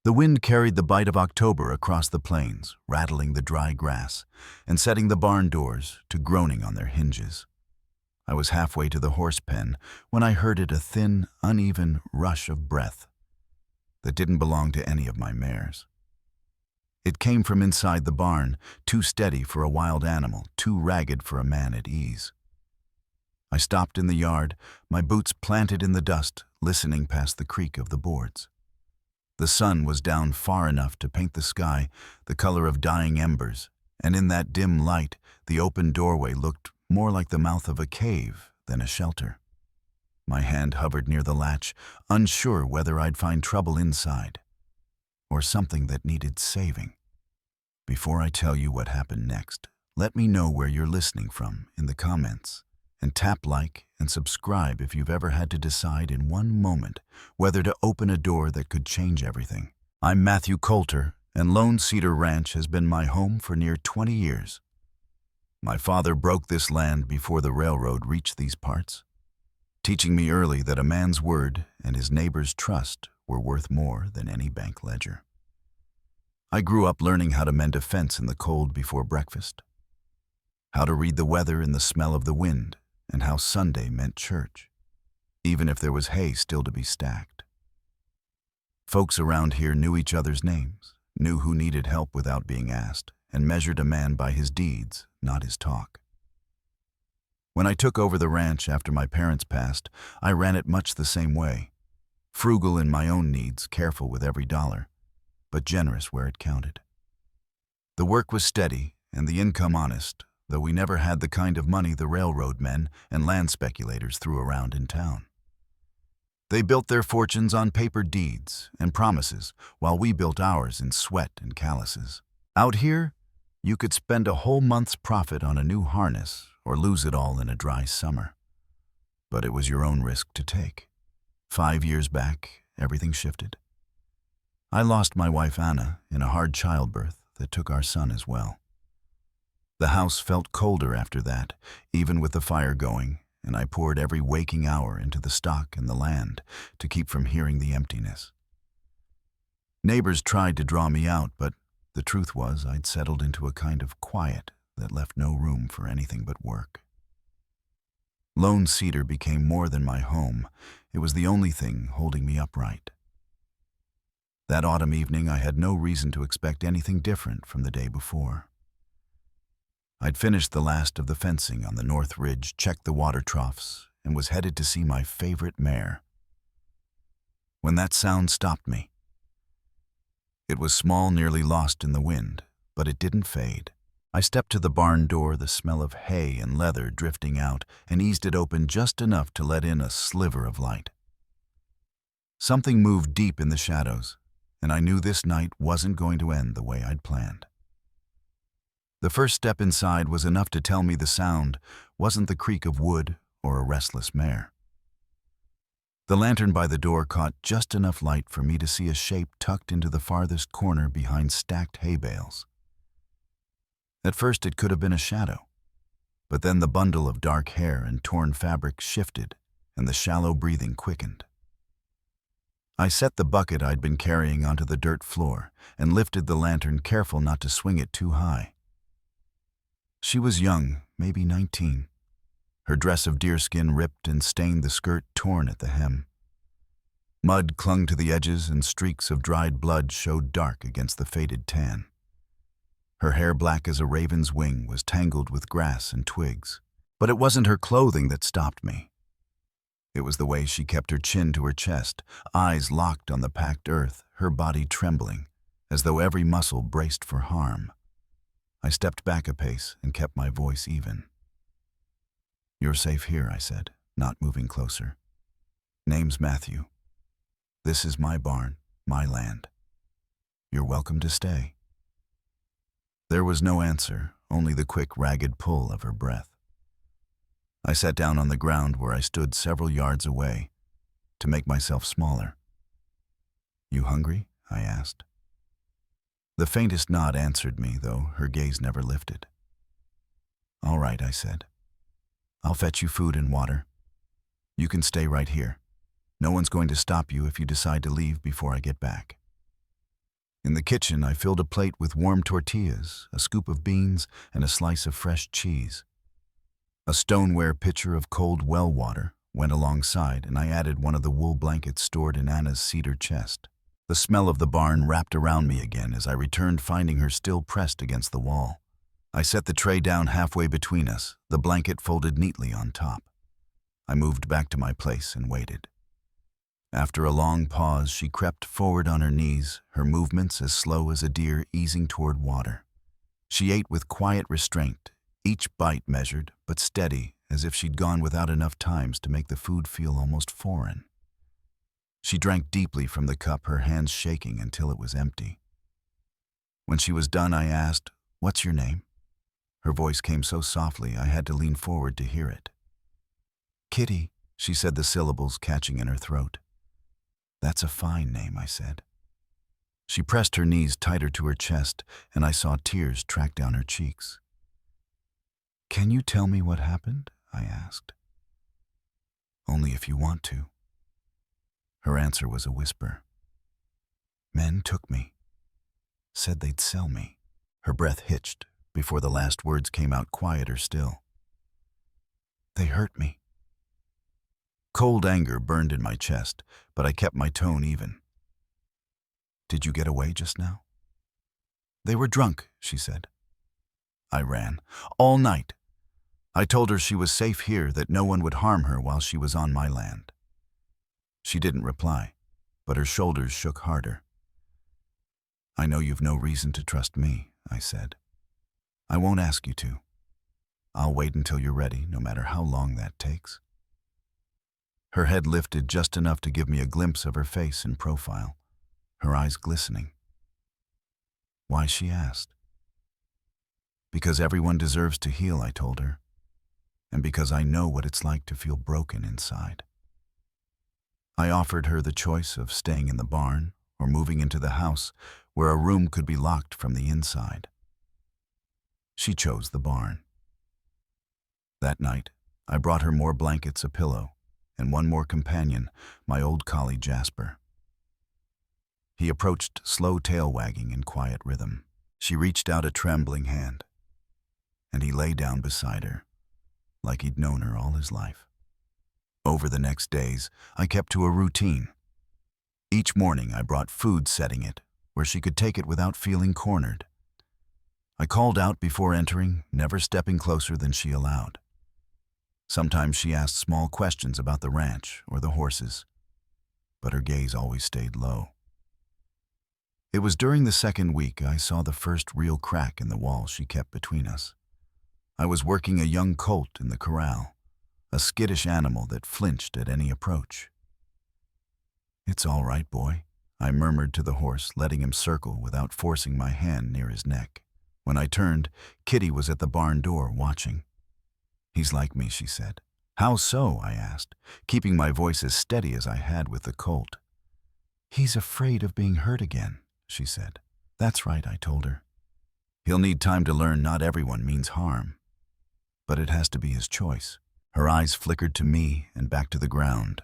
The wind carried the bite of October across the plains, rattling the dry grass and setting the barn doors to groaning on their hinges. I was halfway to the horse pen when I heard a thin, uneven rush of breath that didn't belong to any of my mares. It came from inside the barn, too steady for a wild animal, too ragged for a man at ease. I stopped in the yard, my boots planted in the dust, listening past the creak of the boards. The sun was down far enough to paint the sky the color of dying embers, and in that dim light, the open doorway looked more like the mouth of a cave than a shelter. My hand hovered near the latch, unsure whether I'd find trouble inside, or something that needed saving. Before I tell you what happened next, let me know where you're listening from in the comments, and tap like and subscribe if you've ever had to decide in one moment whether to open a door that could change everything. I'm Matthew Coulter, and Lone Cedar Ranch has been my home for near 20 years. My father broke this land before the railroad reached these parts, teaching me early that a man's word and his neighbor's trust were worth more than any bank ledger. I grew up learning how to mend a fence in the cold before breakfast, how to read the weather in the smell of the wind, and how Sunday meant church, even if there was hay still to be stacked. Folks around here knew each other's names, knew who needed help without being asked, and measured a man by his deeds, not his talk. When I took over the ranch after my parents passed, I ran it much the same way, frugal in my own needs, careful with every dollar, but generous where it counted. The work was steady and the income honest, though we never had the kind of money the railroad men and land speculators threw around in town. They built their fortunes on paper deeds and promises, while we built ours in sweat and calluses. Out here, you could spend a whole month's profit on a new harness or lose it all in a dry summer. But it was your own risk to take. 5 years back, everything shifted. I lost my wife Anna in a hard childbirth that took our son as well. The house felt colder after that, even with the fire going, and I poured every waking hour into the stock and the land to keep from hearing the emptiness. Neighbors tried to draw me out, but the truth was I'd settled into a kind of quiet that left no room for anything but work. Lone Cedar became more than my home. It was the only thing holding me upright. That autumn evening, I had no reason to expect anything different from the day before. I'd finished the last of the fencing on the north ridge, checked the water troughs, and was headed to see my favorite mare, when that sound stopped me. It was small, nearly lost in the wind, but it didn't fade. I stepped to the barn door, the smell of hay and leather drifting out, and eased it open just enough to let in a sliver of light. Something moved deep in the shadows, and I knew this night wasn't going to end the way I'd planned. The first step inside was enough to tell me the sound wasn't the creak of wood or a restless mare. The lantern by the door caught just enough light for me to see a shape tucked into the farthest corner behind stacked hay bales. At first it could have been a shadow, but then the bundle of dark hair and torn fabric shifted and the shallow breathing quickened. I set the bucket I'd been carrying onto the dirt floor and lifted the lantern, careful not to swing it too high. She was young, maybe 19. Her dress of deerskin ripped and stained, the skirt torn at the hem. Mud clung to the edges and streaks of dried blood showed dark against the faded tan. Her hair, black as a raven's wing, was tangled with grass and twigs. But it wasn't her clothing that stopped me. It was the way she kept her chin to her chest, eyes locked on the packed earth, her body trembling, as though every muscle braced for harm. I stepped back a pace and kept my voice even. "You're safe here," I said, not moving closer. "Name's Matthew. This is my barn, my land. You're welcome to stay." There was no answer, only the quick, ragged pull of her breath. I sat down on the ground where I stood several yards away, to make myself smaller. "You hungry?" I asked. The faintest nod answered me, though her gaze never lifted. "All right," I said. "I'll fetch you food and water. You can stay right here. No one's going to stop you if you decide to leave before I get back." In the kitchen, I filled a plate with warm tortillas, a scoop of beans, and a slice of fresh cheese. A stoneware pitcher of cold well water went alongside, and I added one of the wool blankets stored in Anna's cedar chest. The smell of the barn wrapped around me again as I returned, finding her still pressed against the wall. I set the tray down halfway between us, the blanket folded neatly on top. I moved back to my place and waited. After a long pause, she crept forward on her knees, her movements as slow as a deer easing toward water. She ate with quiet restraint, each bite measured but steady, as if she'd gone without enough times to make the food feel almost foreign. She drank deeply from the cup, her hands shaking until it was empty. When she was done, I asked, "What's your name?" Her voice came so softly I had to lean forward to hear it. "Kitty," she said, the syllables catching in her throat. "That's a fine name," I said. She pressed her knees tighter to her chest, and I saw tears track down her cheeks. "Can you tell me what happened?" I asked. "Only if you want to." Her answer was a whisper. "Men took me. Said they'd sell me." Her breath hitched before the last words came out quieter still. "They hurt me." Cold anger burned in my chest, but I kept my tone even. "Did you get away just now?" "They were drunk," she said. I ran. All night. I told her she was safe here, that no one would harm her while she was on my land. She didn't reply, but her shoulders shook harder. "I know you've no reason to trust me," I said. "I won't ask you to. I'll wait until you're ready, no matter how long that takes." Her head lifted just enough to give me a glimpse of her face in profile, her eyes glistening. "Why?" she asked. "Because everyone deserves to heal," I told her, "and because I know what it's like to feel broken inside." I offered her the choice of staying in the barn or moving into the house where a room could be locked from the inside. She chose the barn. That night, I brought her more blankets, a pillow, and one more companion, my old collie Jasper. He approached, slow tail wagging in quiet rhythm. She reached out a trembling hand, and he lay down beside her, like he'd known her all his life. Over the next days, I kept to a routine. Each morning I brought food, setting it where she could take it without feeling cornered. I called out before entering, never stepping closer than she allowed. Sometimes she asked small questions about the ranch or the horses, but her gaze always stayed low. It was during the second week I saw the first real crack in the wall she kept between us. I was working a young colt in the corral, a skittish animal that flinched at any approach. "It's all right, boy," I murmured to the horse, letting him circle without forcing my hand near his neck. When I turned, Kitty was at the barn door watching. "He's like me," she said. "How so?" I asked, keeping my voice as steady as I had with the colt. "He's afraid of being hurt again," she said. "That's right," I told her. "He'll need time to learn not everyone means harm. But it has to be his choice." Her eyes flickered to me and back to the ground.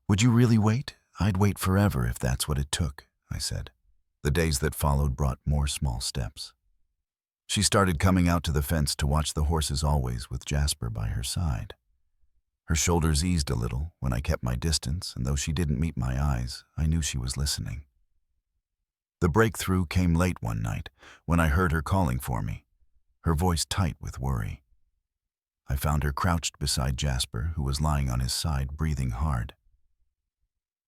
"Would you really wait? I'd wait forever if that's what it took," I said. The days that followed brought more small steps. She started coming out to the fence to watch the horses, always with Jasper by her side. Her shoulders eased a little when I kept my distance, and though she didn't meet my eyes, I knew she was listening. The breakthrough came late one night when I heard her calling for me, her voice tight with worry. I found her crouched beside Jasper, who was lying on his side, breathing hard.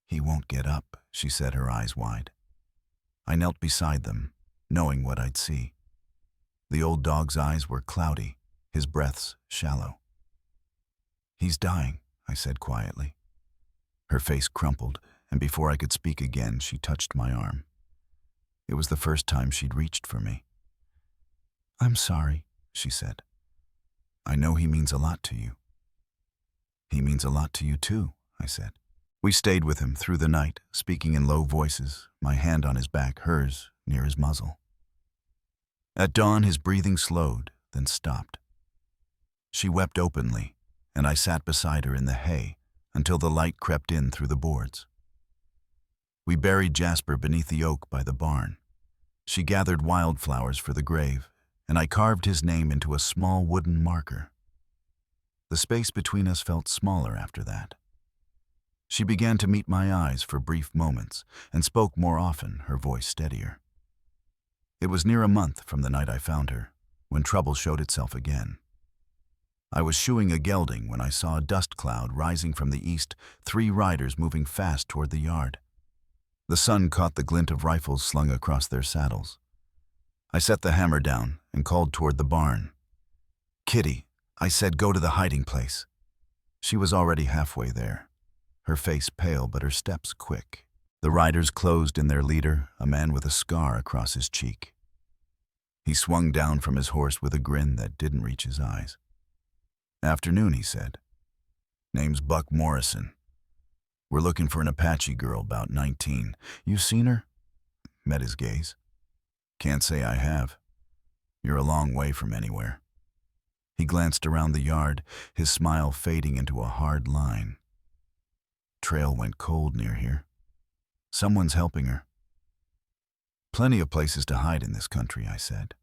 "He won't get up," she said, her eyes wide. I knelt beside them, knowing what I'd see. The old dog's eyes were cloudy, his breaths shallow. "He's dying," I said quietly. Her face crumpled, and before I could speak again, she touched my arm. It was the first time she'd reached for me. "I'm sorry," she said. "I know he means a lot to you." "He means a lot to you too," I said. We stayed with him through the night, speaking in low voices, my hand on his back, hers near his muzzle. At dawn, his breathing slowed, then stopped. She wept openly, and I sat beside her in the hay until the light crept in through the boards. We buried Jasper beneath the oak by the barn, She gathered wildflowers for the grave, and I carved his name into a small wooden marker. The space between us felt smaller after that. She began to meet my eyes for brief moments and spoke more often, her voice steadier. It was near a month from the night I found her, when trouble showed itself again. I was shoeing a gelding when I saw a dust cloud rising from the east, 3 riders moving fast toward the yard. The sun caught the glint of rifles slung across their saddles. I set the hammer down and called toward the barn. "Kitty," I said, "go to the hiding place." She was already halfway there, her face pale but her steps quick. The riders closed in their leader, a man with a scar across his cheek. He swung down from his horse with a grin that didn't reach his eyes. "Afternoon," he said. "Name's Buck Morrison. We're looking for an Apache girl about 19. You seen her?" Met his gaze. "Can't say I have. You're a long way from anywhere." He glanced around the yard, his smile fading into a hard line. "Trail went cold near here. Someone's helping her." "Plenty of places to hide in this country," I said.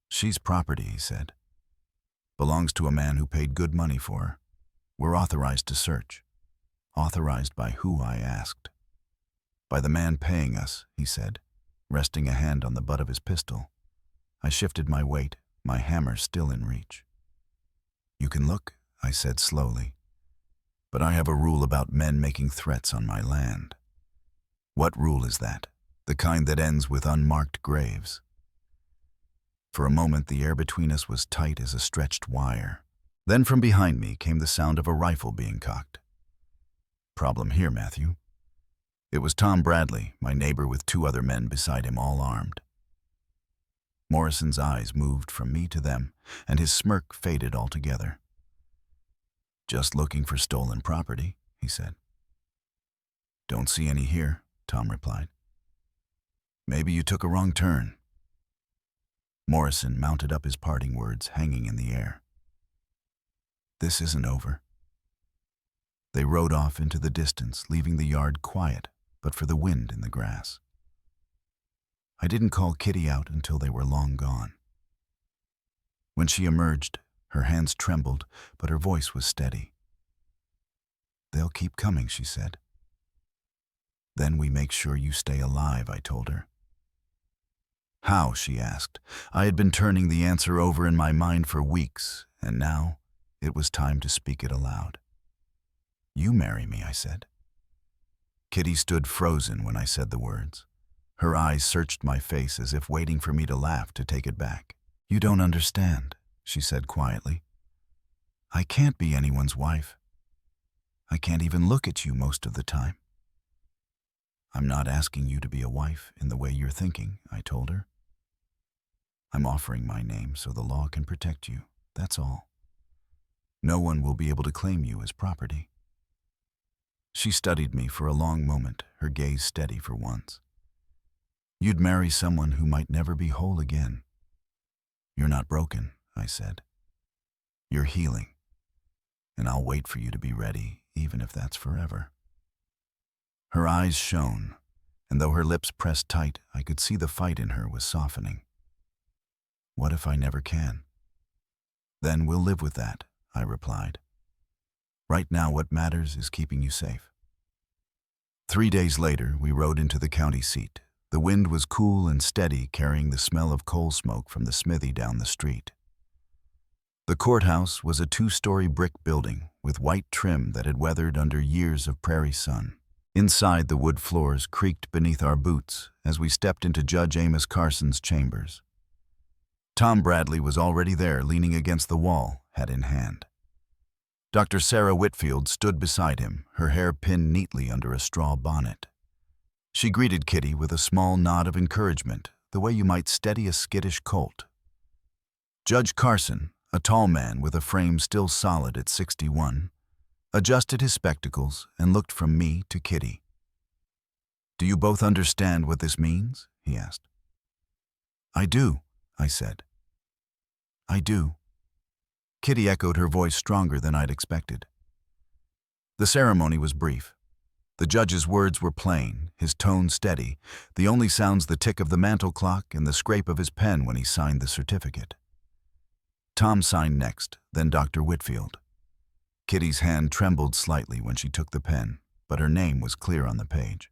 "She's property," he said. "Belongs to a man who paid good money for her. We're authorized to search." "Authorized by who?" I asked. "By the man paying us," he said, resting a hand on the butt of his pistol. I shifted my weight, my hammer still in reach. "You can look," I said slowly. "But I have a rule about men making threats on my land." "What rule is that? The kind that ends with unmarked graves?" For a moment, the air between us was tight as a stretched wire. Then from behind me came the sound of a rifle being cocked. "Problem here, Matthew." It was Tom Bradley, my neighbor, with 2 other men beside him, all armed. Morrison's eyes moved from me to them, and his smirk faded altogether. "Just looking for stolen property," he said. "Don't see any here," Tom replied. "Maybe you took a wrong turn." Morrison mounted up his parting words, hanging in the air. "This isn't over." They rode off into the distance, leaving the yard quiet, but for the wind in the grass. I didn't call Kitty out until they were long gone. When she emerged, her hands trembled, but her voice was steady. "They'll keep coming," she said. "Then we make sure you stay alive," I told her. "How?" she asked. I had been turning the answer over in my mind for weeks, and now it was time to speak it aloud. "You marry me," I said. Kitty stood frozen when I said the words. Her eyes searched my face as if waiting for me to laugh to take it back. "You don't understand," she said quietly. "I can't be anyone's wife. I can't even look at you most of the time." "I'm not asking you to be a wife in the way you're thinking," I told her. "I'm offering my name so the law can protect you, that's all. No one will be able to claim you as property." She studied me for a long moment, her gaze steady for once. "You'd marry someone who might never be whole again." "You're not broken," I said. "You're healing, and I'll wait for you to be ready, even if that's forever." Her eyes shone, and though her lips pressed tight, I could see the fight in her was softening. "What if I never can?" "Then we'll live with that," I replied. "Right now what matters is keeping you safe." 3 days later, we rode into the county seat. The wind was cool and steady, carrying the smell of coal smoke from the smithy down the street. The courthouse was a 2-story brick building with white trim that had weathered under years of prairie sun. Inside, the wood floors creaked beneath our boots as we stepped into Judge Amos Carson's chambers. Tom Bradley was already there, leaning against the wall, hat in hand. Dr. Sarah Whitfield stood beside him, her hair pinned neatly under a straw bonnet. She greeted Kitty with a small nod of encouragement, the way you might steady a skittish colt. Judge Carson, a tall man with a frame still solid at 61, adjusted his spectacles and looked from me to Kitty. "Do you both understand what this means?" he asked. "I do," I said. "I do." Kitty echoed, her voice stronger than I'd expected. The ceremony was brief. The judge's words were plain, his tone steady, the only sounds the tick of the mantel clock and the scrape of his pen when he signed the certificate. Tom signed next, then Dr. Whitfield. Kitty's hand trembled slightly when she took the pen, but her name was clear on the page.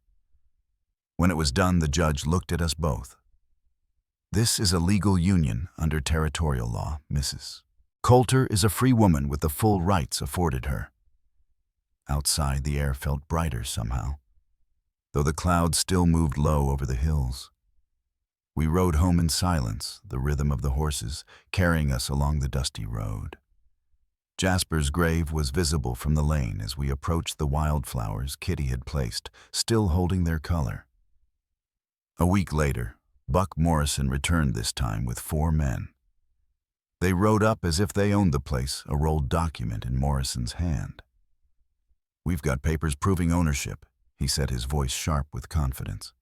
When it was done, the judge looked at us both. "This is a legal union under territorial law, Mrs. Coulter is a free woman with the full rights afforded her." Outside, the air felt brighter somehow, though the clouds still moved low over the hills. We rode home in silence, the rhythm of the horses carrying us along the dusty road. Jasper's grave was visible from the lane as we approached the wildflowers Kitty had placed, still holding their color. A week later, Buck Morrison returned, this time with 4 men. They rode up as if they owned the place, a rolled document in Morrison's hand. "We've got papers proving ownership," he said, his voice sharp with confidence.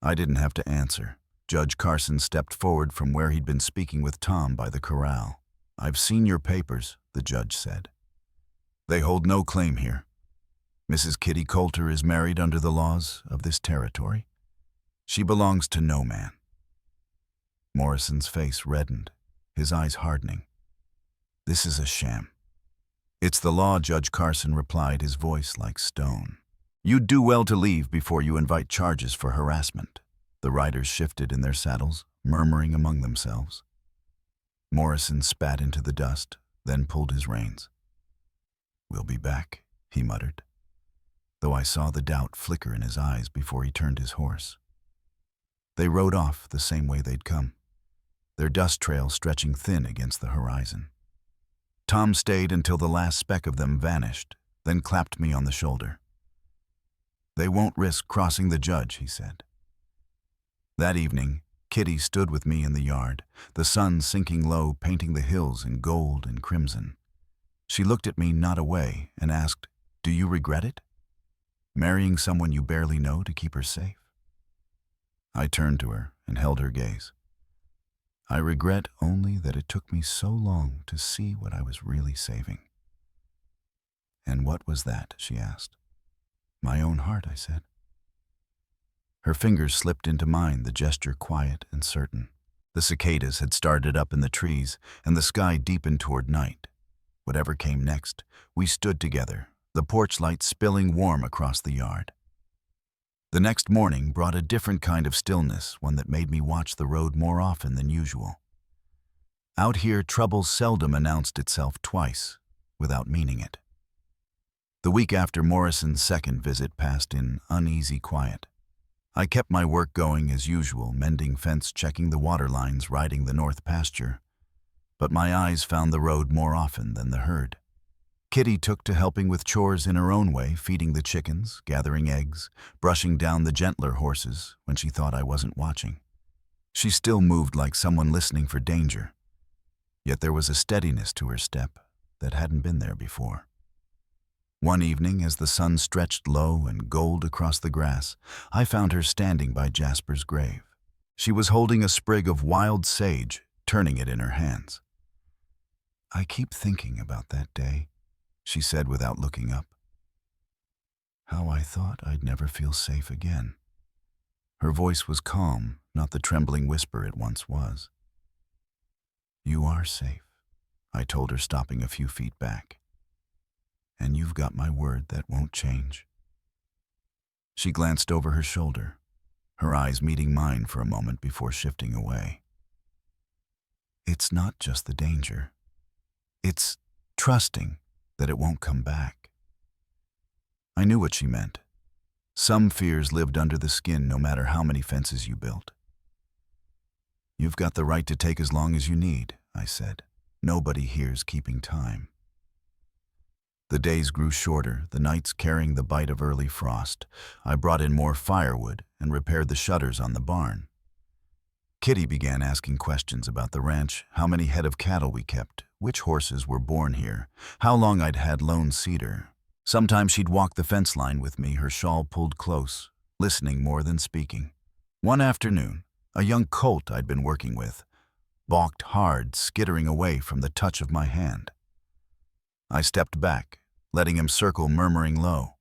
I didn't have to answer. Judge Carson stepped forward from where he'd been speaking with Tom by the corral. "I've seen your papers," the judge said. "They hold no claim here. Mrs. Kitty Coulter is married under the laws of this territory. She belongs to no man." Morrison's face reddened, his eyes hardening. "This is a sham." "It's the law," Judge Carson replied, his voice like stone. "You'd do well to leave before you invite charges for harassment." The riders shifted in their saddles, murmuring among themselves. Morrison spat into the dust, then pulled his reins. "We'll be back," he muttered, though I saw the doubt flicker in his eyes before he turned his horse. They rode off the same way they'd come, their dust trail stretching thin against the horizon. Tom stayed until the last speck of them vanished, then clapped me on the shoulder. "They won't risk crossing the judge," he said. That evening, Kitty stood with me in the yard, the sun sinking low, painting the hills in gold and crimson. She looked at me, not away, and asked, "Do you regret it? Marrying someone you barely know to keep her safe?" I turned to her and held her gaze. "I regret only that it took me so long to see what I was really saving." "And what was that?" she asked. "My own heart," I said. Her fingers slipped into mine, the gesture quiet and certain. The cicadas had started up in the trees, and the sky deepened toward night. Whatever came next, we stood together, the porch light spilling warm across the yard. The next morning brought a different kind of stillness, one that made me watch the road more often than usual. Out here, trouble seldom announced itself twice, without meaning it. The week after Morrison's second visit passed in uneasy quiet. I kept my work going as usual, mending fence, checking the water lines, riding the north pasture. But my eyes found the road more often than the herd. Kitty took to helping with chores in her own way, feeding the chickens, gathering eggs, brushing down the gentler horses when she thought I wasn't watching. She still moved like someone listening for danger, yet there was a steadiness to her step that hadn't been there before. One evening, as the sun stretched low and gold across the grass, I found her standing by Jasper's grave. She was holding a sprig of wild sage, turning it in her hands. "I keep thinking about that day," she said without looking up. "How I thought I'd never feel safe again." Her voice was calm, not the trembling whisper it once was. "You are safe," I told her, stopping a few feet back. "And you've got my word that won't change." She glanced over her shoulder, her eyes meeting mine for a moment before shifting away. "It's not just the danger. It's trusting that it won't come back." I knew what she meant. Some fears lived under the skin no matter how many fences you built. "You've got the right to take as long as you need," I said. "Nobody here's keeping time." The days grew shorter, the nights carrying the bite of early frost. I brought in more firewood and repaired the shutters on the barn. Kitty began asking questions about the ranch, how many head of cattle we kept, which horses were born here, how long I'd had Lone Cedar. Sometimes she'd walk the fence line with me, her shawl pulled close, listening more than speaking. One afternoon, a young colt I'd been working with balked hard, skittering away from the touch of my hand. I stepped back, letting him circle, murmuring low.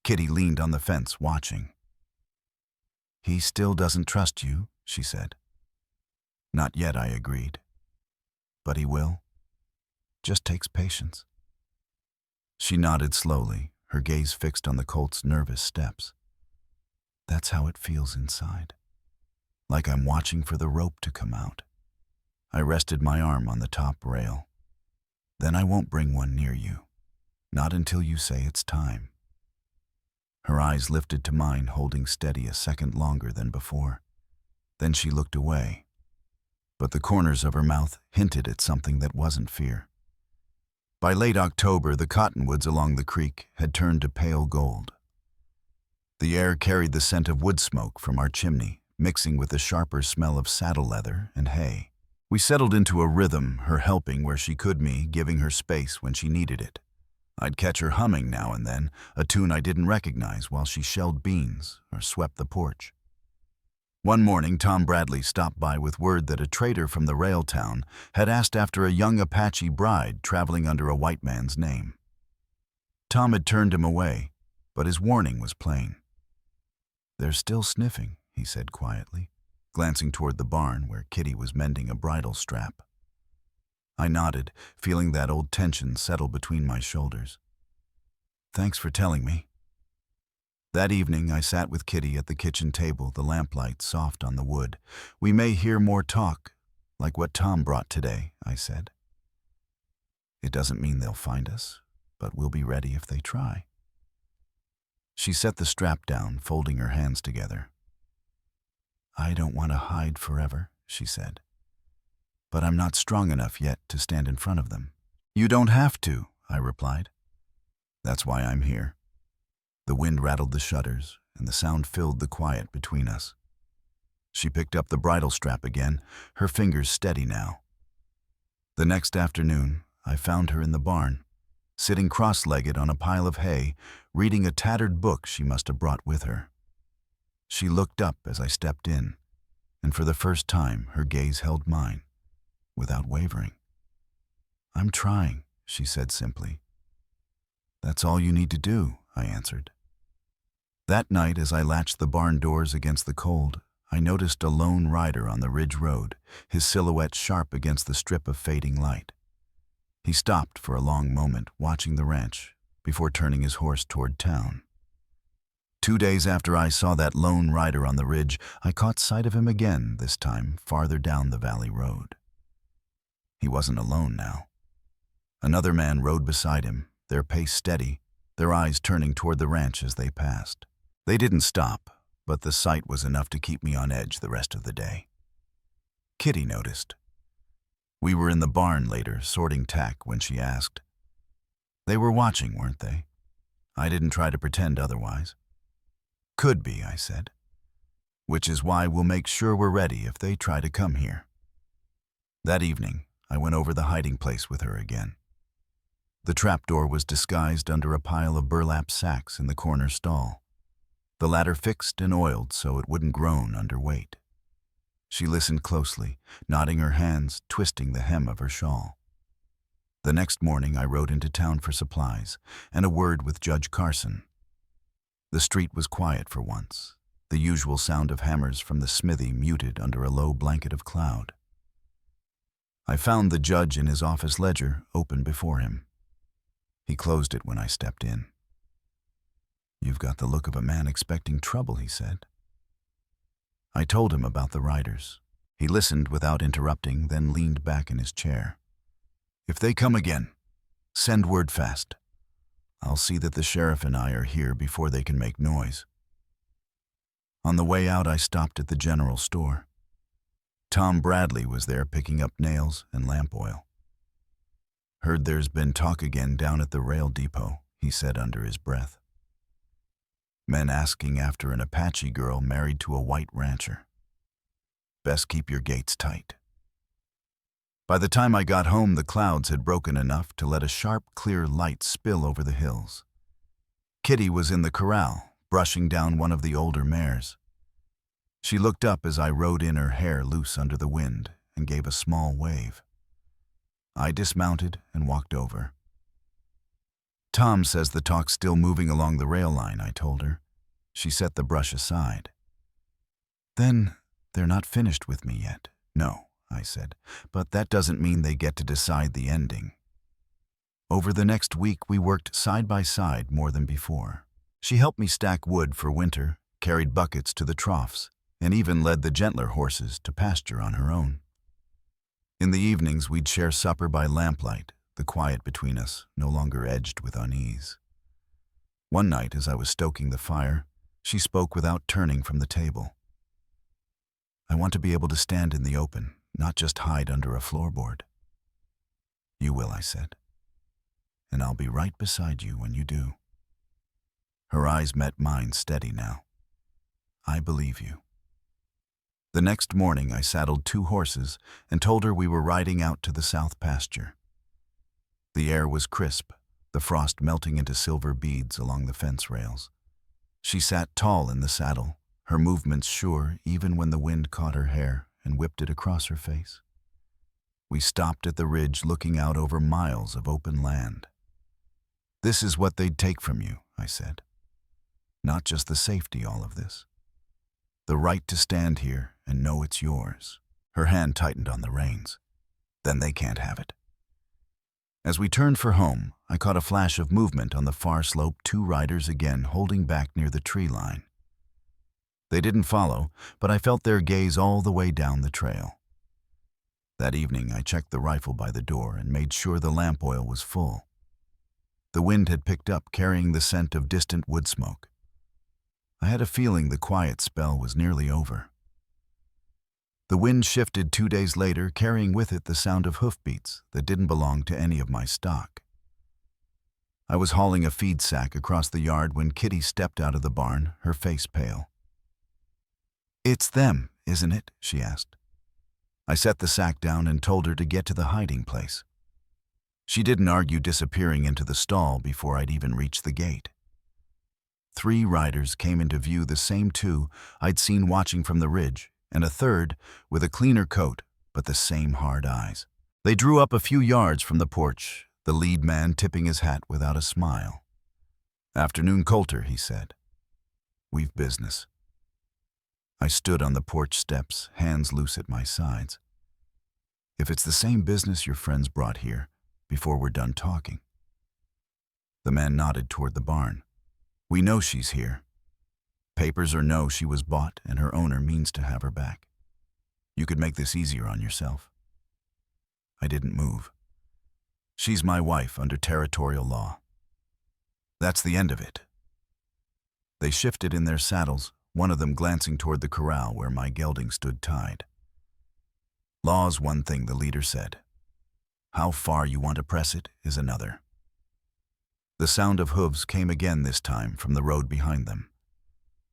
Kitty leaned on the fence, watching. "He still doesn't trust you," she said. "Not yet," I agreed. "But he will. Just takes patience." She nodded slowly, her gaze fixed on the colt's nervous steps. "That's how it feels inside. Like I'm watching for the rope to come out." I rested my arm on the top rail. "Then I won't bring one near you. Not until you say it's time." Her eyes lifted to mine, holding steady a second longer than before. Then she looked away, but the corners of her mouth hinted at something that wasn't fear. By late October, the cottonwoods along the creek had turned to pale gold. The air carried the scent of wood smoke from our chimney, mixing with the sharper smell of saddle leather and hay. We settled into a rhythm, her helping where she could, me giving her space when she needed it. I'd catch her humming now and then, a tune I didn't recognize, while she shelled beans or swept the porch. One morning, Tom Bradley stopped by with word that a trader from the rail town had asked after a young Apache bride traveling under a white man's name. Tom had turned him away, but his warning was plain. "They're still sniffing," he said quietly, glancing toward the barn where Kitty was mending a bridle strap. I nodded, feeling that old tension settle between my shoulders. "Thanks for telling me." That evening, I sat with Kitty at the kitchen table, the lamplight soft on the wood. "We may hear more talk, like what Tom brought today," I said. "It doesn't mean they'll find us, but we'll be ready if they try." She set the strap down, folding her hands together. "I don't want to hide forever," she said. "But I'm not strong enough yet to stand in front of them." "You don't have to," I replied. "That's why I'm here." The wind rattled the shutters, and the sound filled the quiet between us. She picked up the bridle strap again, her fingers steady now. The next afternoon, I found her in the barn, sitting cross-legged on a pile of hay, reading a tattered book she must have brought with her. She looked up as I stepped in, and for the first time her gaze held mine, without wavering. "I'm trying," she said simply. "That's all you need to do," I answered. That night, as I latched the barn doors against the cold, I noticed a lone rider on the ridge road, his silhouette sharp against the strip of fading light. He stopped for a long moment, watching the ranch, before turning his horse toward town. 2 days after I saw that lone rider on the ridge, I caught sight of him again, this time farther down the valley road. He wasn't alone now. Another man rode beside him, their pace steady, their eyes turning toward the ranch as they passed. They didn't stop, but the sight was enough to keep me on edge the rest of the day. Kitty noticed. We were in the barn later, sorting tack, when she asked. "They were watching, weren't they?" I didn't try to pretend otherwise. "Could be," I said. "Which is why we'll make sure we're ready if they try to come here." That evening, I went over the hiding place with her again. The trapdoor was disguised under a pile of burlap sacks in the corner stall, the latter fixed and oiled so it wouldn't groan under weight. She listened closely, nodding her hands, twisting the hem of her shawl. The next morning I rode into town for supplies and a word with Judge Carson. The street was quiet for once, the usual sound of hammers from the smithy muted under a low blanket of cloud. I found the judge in his office ledger open before him. He closed it when I stepped in. "You've got the look of a man expecting trouble," he said. I told him about the riders. He listened without interrupting, then leaned back in his chair. "If they come again, send word fast. I'll see that the sheriff and I are here before they can make noise." On the way out, I stopped at the general store. Tom Bradley was there picking up nails and lamp oil. "Heard there's been talk again down at the rail depot," he said under his breath. "Men asking after an Apache girl married to a white rancher. Best keep your gates tight." By the time I got home, the clouds had broken enough to let a sharp, clear light spill over the hills. Kitty was in the corral, brushing down one of the older mares. She looked up as I rode in, her hair loose under the wind, and gave a small wave. I dismounted and walked over. Tom says the talk's still moving along the rail line, I told her. She set the brush aside. Then they're not finished with me yet. No, I said, but that doesn't mean they get to decide the ending. Over the next week, we worked side by side more than before. She helped me stack wood for winter, carried buckets to the troughs, and even led the gentler horses to pasture on her own. In the evenings, we'd share supper by lamplight, the quiet between us no longer edged with unease. One night, as I was stoking the fire, she spoke without turning from the table. I want to be able to stand in the open, not just hide under a floorboard. You will, I said, and I'll be right beside you when you do. Her eyes met mine steady now. I believe you. The next morning, I saddled 2 horses and told her we were riding out to the south pasture. The air was crisp, the frost melting into silver beads along the fence rails. She sat tall in the saddle, her movements sure even when the wind caught her hair and whipped it across her face. We stopped at the ridge looking out over miles of open land. This is what they'd take from you, I said. Not just the safety, all of this. The right to stand here and know it's yours. Her hand tightened on the reins. Then they can't have it. As we turned for home, I caught a flash of movement on the far slope, 2 riders again holding back near the tree line. They didn't follow, but I felt their gaze all the way down the trail. That evening, I checked the rifle by the door and made sure the lamp oil was full. The wind had picked up, carrying the scent of distant wood smoke. I had a feeling the quiet spell was nearly over. The wind shifted 2 days later, carrying with it the sound of hoofbeats that didn't belong to any of my stock. I was hauling a feed sack across the yard when Kitty stepped out of the barn, her face pale. "It's them, isn't it?" she asked. I set the sack down and told her to get to the hiding place. She didn't argue disappearing into the stall before I'd even reached the gate. 3 riders came into view, the same 2 I'd seen watching from the ridge, and a third with a cleaner coat but the same hard eyes. They drew up a few yards from the porch, the lead man tipping his hat without a smile. "Afternoon, Coulter," he said. "We've business." I stood on the porch steps, hands loose at my sides. "If it's the same business your friends brought here, before we're done talking." The man nodded toward the barn. "We know she's here. Papers or no, she was bought, and her owner means to have her back. You could make this easier on yourself." I didn't move. "She's my wife under territorial law. That's the end of it." They shifted in their saddles, one of them glancing toward the corral where my gelding stood tied. "Law's one thing," the leader said. "How far you want to press it is another." The sound of hooves came again, this time from the road behind them.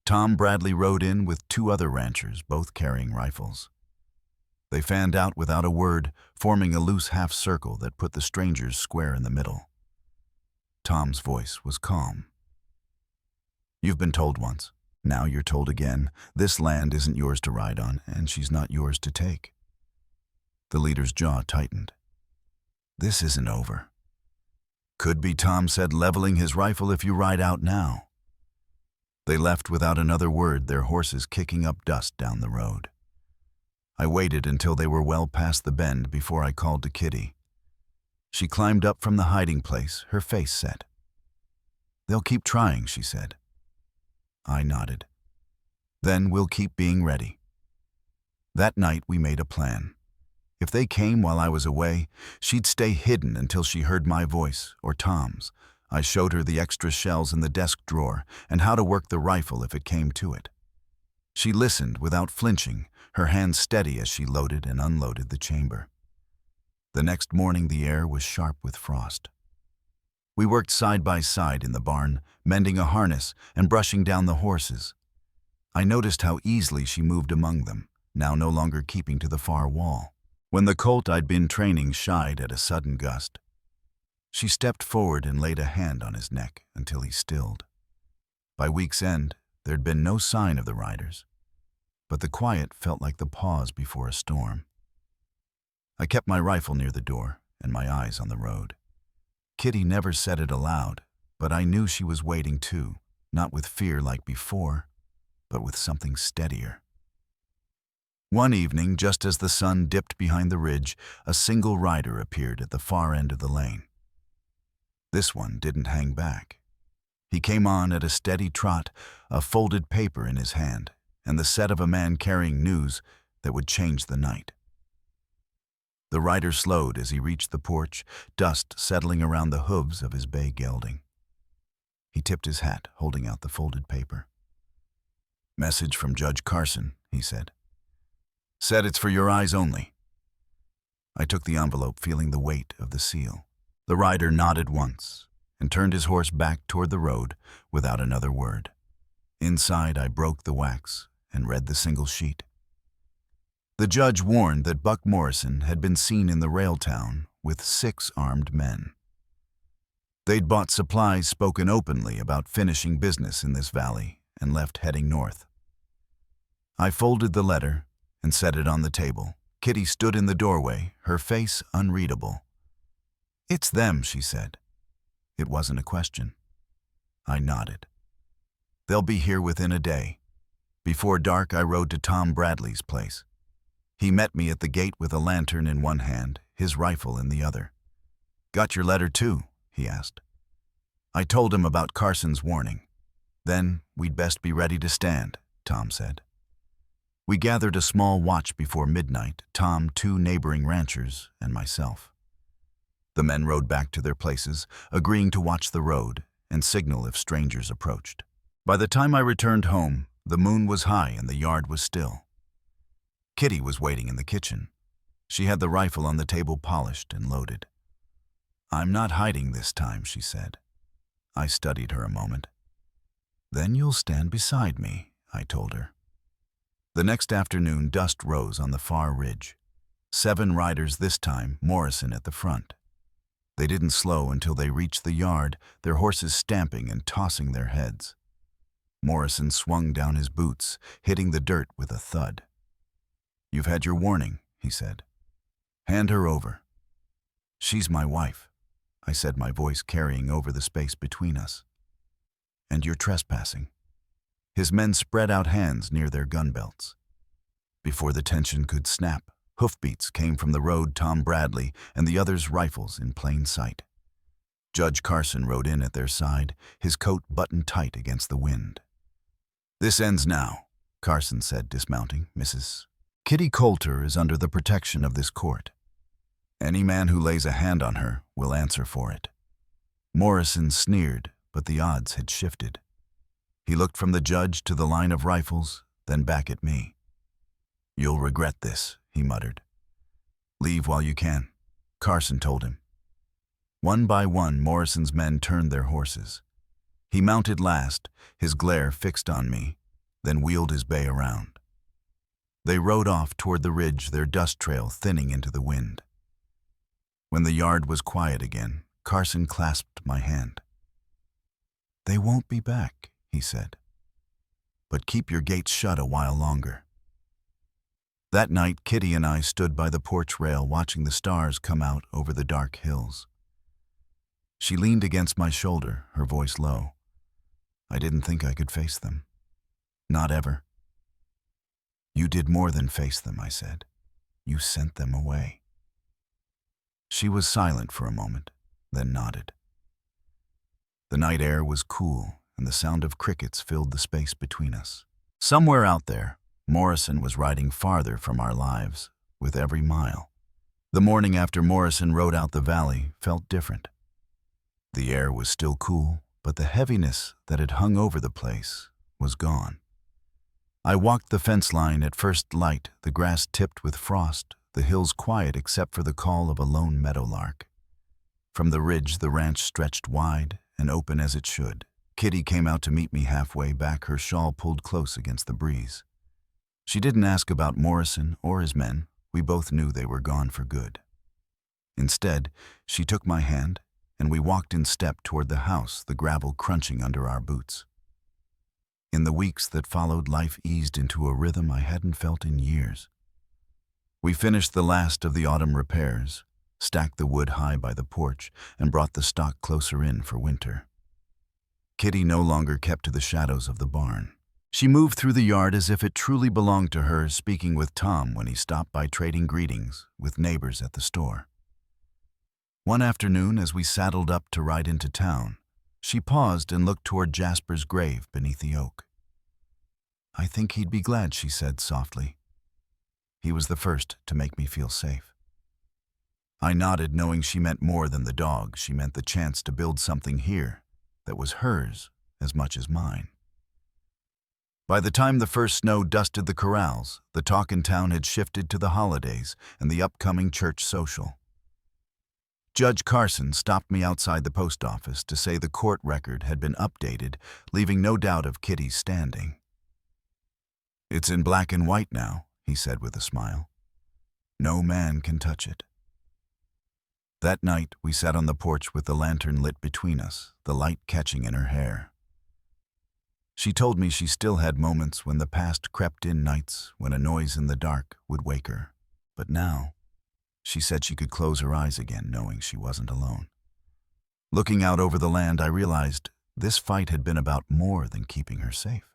Tom Bradley rode in with 2 other ranchers, both carrying rifles. They fanned out without a word, forming a loose half-circle that put the strangers square in the middle. Tom's voice was calm. "You've been told once. Now you're told again. This land isn't yours to ride on, and she's not yours to take." The leader's jaw tightened. "This isn't over." "Could be," Tom said, leveling his rifle, "if you ride out now." They left without another word, their horses kicking up dust down the road. I waited until they were well past the bend before I called to Kitty. She climbed up from the hiding place, her face set. "They'll keep trying," she said. I nodded. "Then we'll keep being ready." That night we made a plan. If they came while I was away, she'd stay hidden until she heard my voice or Tom's. I showed her the extra shells in the desk drawer and how to work the rifle if it came to it. She listened without flinching, her hands steady as she loaded and unloaded the chamber. The next morning the air was sharp with frost. We worked side by side in the barn, mending a harness and brushing down the horses. I noticed how easily she moved among them, now no longer keeping to the far wall. When the colt I'd been training shied at a sudden gust, she stepped forward and laid a hand on his neck until he stilled. By week's end, there'd been no sign of the riders, but the quiet felt like the pause before a storm. I kept my rifle near the door and my eyes on the road. Kitty never said it aloud, But I knew she was waiting too, not with fear like before, but with something steadier. One evening, just as the sun dipped behind the ridge, a single rider appeared at the far end of the lane. This one didn't hang back. He came on at a steady trot, a folded paper in his hand, and the set of a man carrying news that would change the night. The rider slowed as he reached the porch, dust settling around the hooves of his bay gelding. He tipped his hat, holding out the folded paper. "Message from Judge Carson," he said. "Said it's for your eyes only." I took the envelope, feeling the weight of the seal. The rider nodded once and turned his horse back toward the road without another word. Inside, I broke the wax and read the single sheet. The judge warned that Buck Morrison had been seen in the rail town with 6 armed men. They'd bought supplies, spoken openly about finishing business in this valley, and left heading north. I folded the letter and set it on the table. Kitty stood in the doorway, her face unreadable. "It's them," she said. It wasn't a question. I nodded. "They'll be here within a day." Before dark, I rode to Tom Bradley's place. He met me at the gate with a lantern in one hand, his rifle in the other. "Got your letter too?" he asked. I told him about Carson's warning. "Then we'd best be ready to stand," Tom said. We gathered a small watch before midnight, Tom, 2 neighboring ranchers, and myself. The men rode back to their places, agreeing to watch the road and signal if strangers approached. By the time I returned home, the moon was high and the yard was still. Kitty was waiting in the kitchen. She had the rifle on the table polished and loaded. "I'm not hiding this time," she said. I studied her a moment. "Then you'll stand beside me," I told her. The next afternoon, dust rose on the far ridge. 7 riders this time, Morrison at the front. They didn't slow until they reached the yard, their horses stamping and tossing their heads. Morrison swung down his boots, hitting the dirt with a thud. "You've had your warning," he said. "Hand her over." "She's my wife," I said, my voice carrying over the space between us. "And you're trespassing." His men spread out hands near their gun belts. Before the tension could snap, hoofbeats came from the road, Tom Bradley and the others' rifles in plain sight. Judge Carson rode in at their side, his coat buttoned tight against the wind. "This ends now," Carson said, dismounting. "Mrs. Kitty Coulter is under the protection of this court. Any man who lays a hand on her will answer for it." Morrison sneered, but the odds had shifted. He looked from the judge to the line of rifles, then back at me. "You'll regret this," he muttered. "Leave while you can," Carson told him. One by one, Morrison's men turned their horses. He mounted last, his glare fixed on me, then wheeled his bay around. They rode off toward the ridge, their dust trail thinning into the wind. When the yard was quiet again, Carson clasped my hand. "They won't be back," he said. "But keep your gates shut a while longer." That night, Kitty and I stood by the porch rail watching the stars come out over the dark hills. She leaned against my shoulder, her voice low. "I didn't think I could face them. Not ever." "You did more than face them," I said. "You sent them away." She was silent for a moment, then nodded. The night air was cool, and the sound of crickets filled the space between us. Somewhere out there, Morrison was riding farther from our lives with every mile. The morning after Morrison rode out the valley felt different. The air was still cool, but the heaviness that had hung over the place was gone. I walked the fence line at first light, the grass tipped with frost, the hills quiet except for the call of a lone meadowlark. From the ridge, the ranch stretched wide and open as it should. Kitty came out to meet me halfway back, her shawl pulled close against the breeze. She didn't ask about Morrison or his men. We both knew they were gone for good. Instead, she took my hand, and we walked in step toward the house, the gravel crunching under our boots. In the weeks that followed, life eased into a rhythm I hadn't felt in years. We finished the last of the autumn repairs, stacked the wood high by the porch, and brought the stock closer in for winter. Kitty no longer kept to the shadows of the barn. She moved through the yard as if it truly belonged to her, speaking with Tom when he stopped by, trading greetings with neighbors at the store. One afternoon, as we saddled up to ride into town, she paused and looked toward Jasper's grave beneath the oak. "I think he'd be glad," she said softly. "He was the first to make me feel safe." I nodded, knowing she meant more than the dog. She meant the chance to build something here that was hers as much as mine. By the time the first snow dusted the corrals, the talk in town had shifted to the holidays and the upcoming church social. Judge Carson stopped me outside the post office to say the court record had been updated, leaving no doubt of Kitty's standing. "It's in black and white now," he said with a smile. "No man can touch it." That night, we sat on the porch with the lantern lit between us, the light catching in her hair. She told me she still had moments when the past crept in, nights when a noise in the dark would wake her. But now, she said she could close her eyes again, knowing she wasn't alone. Looking out over the land, I realized this fight had been about more than keeping her safe.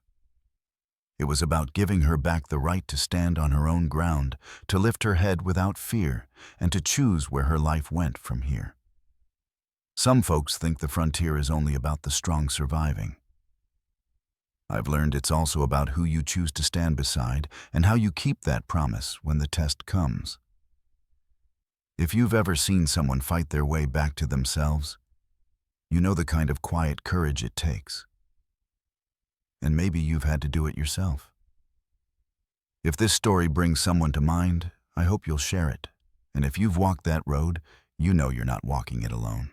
It was about giving her back the right to stand on her own ground, to lift her head without fear, and to choose where her life went from here. Some folks think the frontier is only about the strong surviving. I've learned it's also about who you choose to stand beside and how you keep that promise when the test comes. If you've ever seen someone fight their way back to themselves, you know the kind of quiet courage it takes. And maybe you've had to do it yourself. If this story brings someone to mind, I hope you'll share it. And if you've walked that road, you know you're not walking it alone.